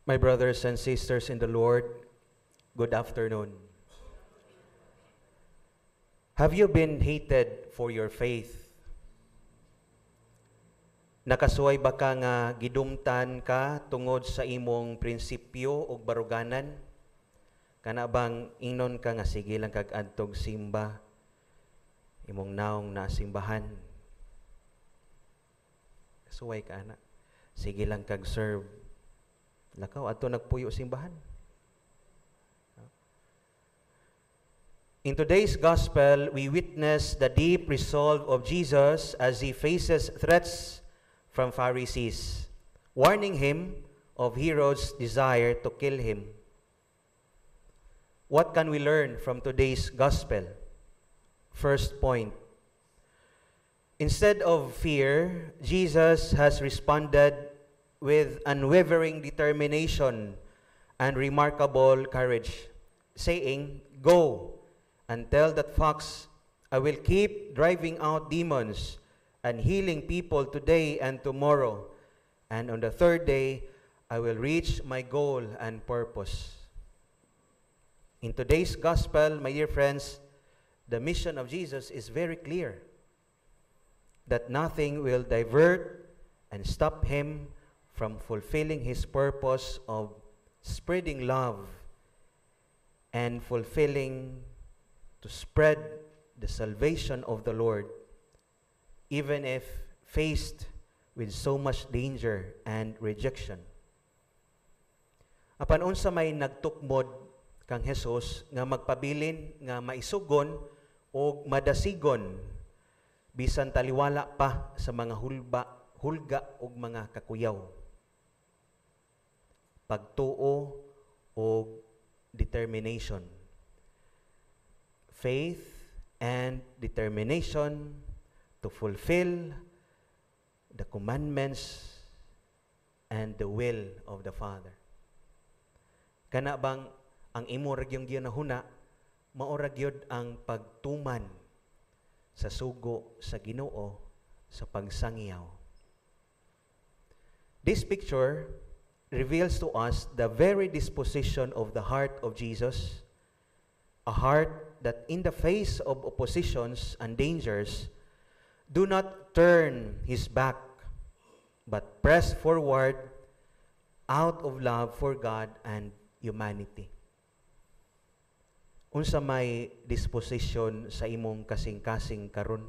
My brothers and sisters in the Lord, good afternoon. Have you been hated for your faith? Nakasuway ba ka nga gidumtan ka tungod sa imong prinsipyo o baruganan? Kana bang ingnon ka nga sige lang kag adtog simba, imong naong na simbahan? Kasuway ka na. Sige lang kag serve. Lakaw adto nagpuyo simbahan. In today's gospel, we witness the deep resolve of Jesus as he faces threats from Pharisees, warning him of Herod's desire to kill him. What can we learn from today's gospel? First point. Instead of fear, Jesus has responded with unwavering determination and remarkable courage, saying, "Go and tell that fox, I will keep driving out demons and healing people today and tomorrow, and on the third day, I will reach my goal and purpose." In today's gospel, my dear friends, the mission of Jesus is very clear, that nothing will divert and stop him from fulfilling his purpose of spreading love and to spread the salvation of the Lord, even if faced with so much danger and rejection. Apan unsa may nagtukmod kang Hesus nga magpabilin nga maisugon o madasigon bisan taliwala pa sa mga hulga ug mga kakuyaw. Pagtuo o determination. Faith and determination to fulfill the commandments and the will of the Father. Kana bang ang imo ragyong ginahuna, mao ragyod ang pagtuman sa sugo sa Ginoo sa pagsangiyaw. This picture reveals to us the very disposition of the heart of Jesus, a heart that in the face of oppositions and dangers do not turn his back, but press forward out of love for God and humanity. Unsa may disposition sa imong kasing-kasing karon?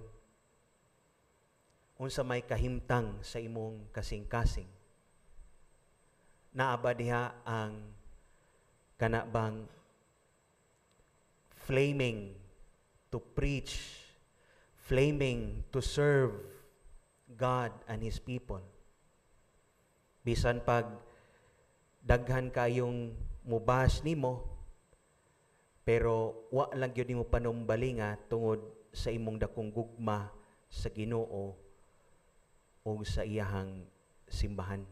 Unsa may kahimtang sa imong kasing-kasing? Naaba diha ang kanabang flaming to preach, flaming to serve God and His people. Bisan pag daghan kayong mubas nimo, pero wa lang gyud nimo panumbalinga tungod sa imong dakong gugma sa Ginoo o sa iyahang simbahan.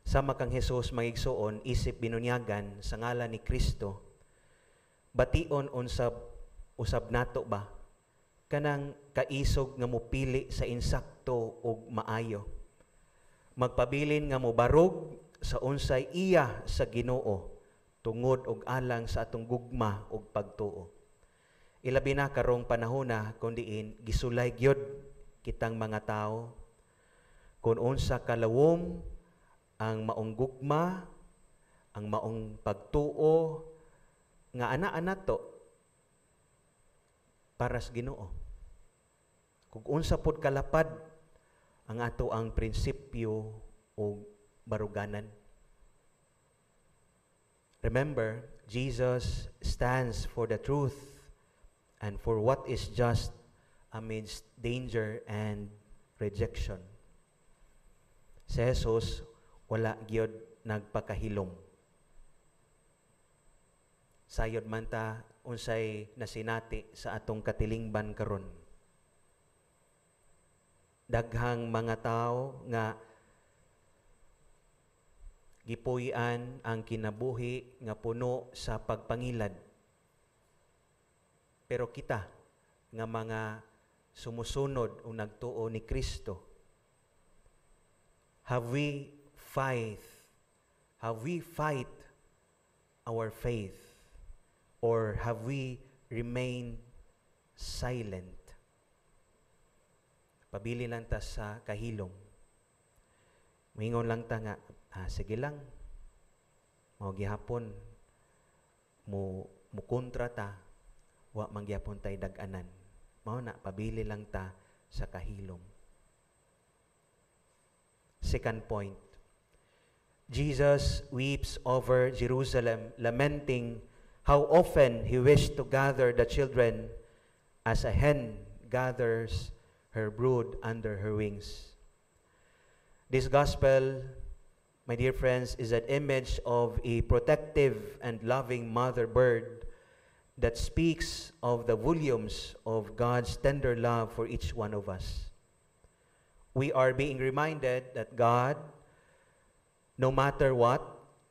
Sama kang Hesus magigsuon, isip binunyagan sa ngalan ni Kristo, bation usab nato ba kanang kaisog nga mopili sa insakto ug maayo, magpabilin nga mobarog sa unsay iya sa Ginoo tungod og alang sa atong gugma ug pagtuo. Ilabi na karong panahona kung diin gisulay gyud kitang mga tao kung unsa kalawom ang maong gugma, ang maong pagtuo nga ana to para sa Ginoo. Kung unsa pod kalapad ang ato ang prinsipyo o baruganan. Remember, Jesus stands for the truth and for what is just amidst danger and rejection. Si Jesus wala gyud nagpakahilom. Sayod man ta unsay nasinati sa atong katilingban karon. Daghang mga tao nga gipuy-an ang kinabuhi nga puno sa pagpangilad. Pero kita nga mga sumusunod o nagtuo ni Kristo, have we faith Have we fight our faith? Or have we remained silent? Pabili lang ta sa kahilom. Mingon lang ta nga, sige lang. Mao gihapon mo kontra ta, wa man gyapon tay dag-anan. Mao na pabili lang ta sa kahilom. Second point. Jesus weeps over Jerusalem, lamenting how often he wished to gather the children as a hen gathers her brood under her wings. This gospel, my dear friends, is an image of a protective and loving mother bird that speaks of the volumes of God's tender love for each one of us. We are being reminded that God, no matter what,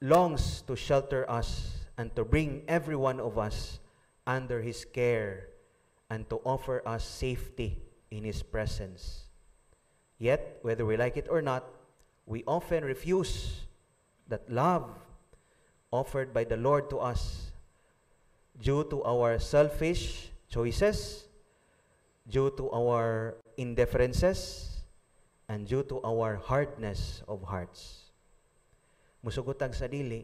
longs to shelter us and to bring every one of us under His care and to offer us safety in His presence. Yet, whether we like it or not, we often refuse that love offered by the Lord to us due to our selfish choices, due to our indifferences, and due to our hardness of hearts. Musugutag sa dili,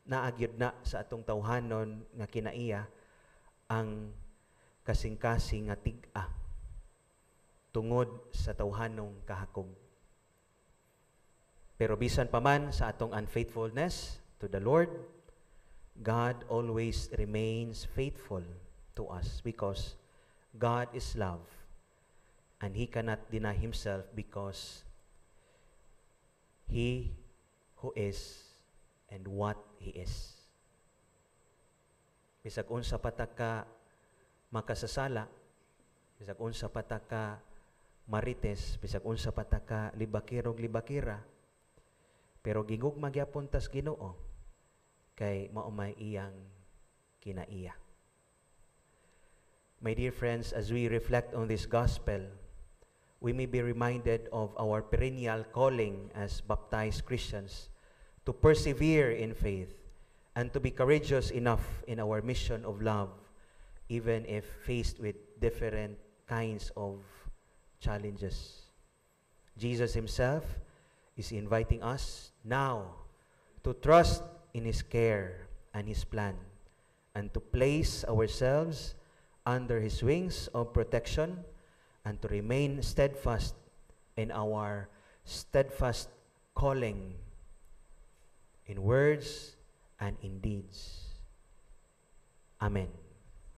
naagyod na sa atong tawhanon nga kinaiya ang kasing-kasing nga tig-a tungod sa tawhanong kahakog. Pero bisan pa man sa atong unfaithfulness to the Lord, God always remains faithful to us because God is love and He cannot deny Himself because He who is and what He is. Bisag unsa pataka makasasala, bisag unsa pataka marites, bisag unsa pataka libakirog libakira, pero gigugma gyapon tas Ginoo kay maumay iyang kinaiya. My dear friends, as we reflect on this gospel, we may be reminded of our perennial calling as baptized Christians to persevere in faith and to be courageous enough in our mission of love, even if faced with different kinds of challenges. Jesus Himself is inviting us now to trust in His care and His plan and to place ourselves under His wings of protection and to remain steadfast in our steadfast calling in words and in deeds. Amen.